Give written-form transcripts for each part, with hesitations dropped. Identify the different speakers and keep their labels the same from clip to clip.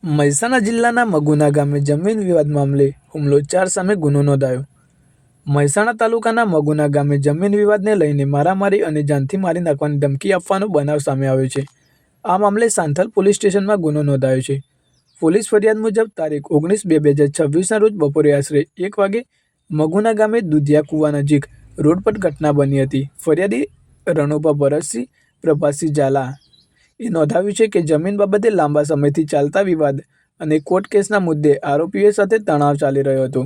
Speaker 1: મહેસાણા જિલ્લાના મગુના ગામે જમીન વિવાદ મામલે હુમલો 4 સામે ગુનો નોંધાયો. મહેસાણા તાલુકાના મગુના ગામે જમીન વિવાદને લઈને મારામારી અને જાનથી મારી નાખવાની ધમકી આપવાનો બનાવ સામે આવ્યો છે. આ મામલે સાંથલ પોલીસ સ્ટેશનમાં ગુનો નોંધાયો છે. પોલીસ ફરિયાદ મુજબ તારીખ 19/2/2026ના રોજ બપોરે આશરે 1 વાગે મગુના ગામે દુધિયા કુવા નજીક રોડ પર ઘટના બની હતી. ફરિયાદી રણુભા ભરતસિંહ પ્રભાતસિંહ ઝાલા એ નોંધાવ્યું છે કે જમીન બાબતે લાંબા સમયથી ચાલતા વિવાદ અને કોર્ટ કેસના મુદ્દે આરોપીઓ સાથે તણાવ ચાલી રહ્યો હતો.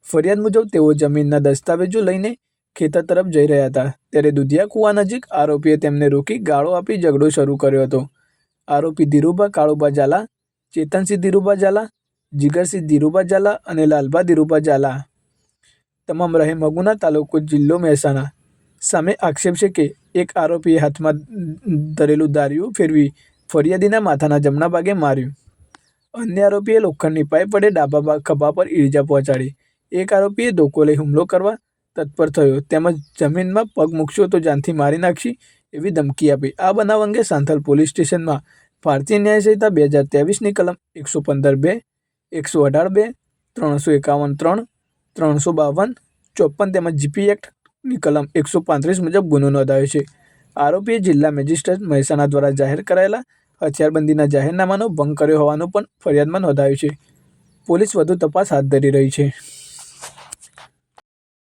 Speaker 1: ફરિયાદ મુજબ તેઓ જમીનના દસ્તાવેજો લઈને ખેતર તરફ જઈ રહ્યા હતા, ત્યારે દુધિયા કુવા નજીક આરોપીએ તેમને રોકી ગાળો આપી ઝઘડો શરૂ કર્યો હતો. આરોપી ધીરુભા કાળુભા ઝાલા, ચેતનસિંહ ધીરુભા ઝાલા, જીગરસિંહ ધીરુભા ઝાલા અને લાલભા ધીરુભા ઝાલા તમામ રહે મગુના, તાલુકો જિલ્લો મહેસાણા સામે આક્ષેપ છે કે એક આરોપીએ હાથમાં ધરેલું દારૂ ફેરવી ફરિયાદીના માથાના જમણા ભાગે માર્યું. અન્ય આરોપીએ લોખંડની પાઇપ વડે ડાબા ખભા પર ઈજા પહોંચાડી. એક આરોપીએ ધોકો લઈ હુમલો કરવા તત્પર થયો તેમજ જમીનમાં પગ મૂકશો તો જાનથી મારી નાખશી એવી ધમકી આપી. આ બનાવ અંગે સાંથલ પોલીસ સ્ટેશનમાં ભારતીય ન્યાય સંહિતા 2023ની કલમ 115(2), 118(2), 351(3), 352, 54 તેમજ જીપી એક્ટની કલમ 135 મુજબ ગુનો નોંધાયો છે. આરોપીએ જિલ્લા મેજિસ્ટ્રેટ મહેસાણા દ્વારા જાહેર કરાયેલા હથિયારબંધીના જાહેરનામાનો ભંગ કર્યો હોવાનું પણ ફરિયાદમાં નોંધાયું છે. પોલીસ વધુ તપાસ હાથ ધરી રહી છે.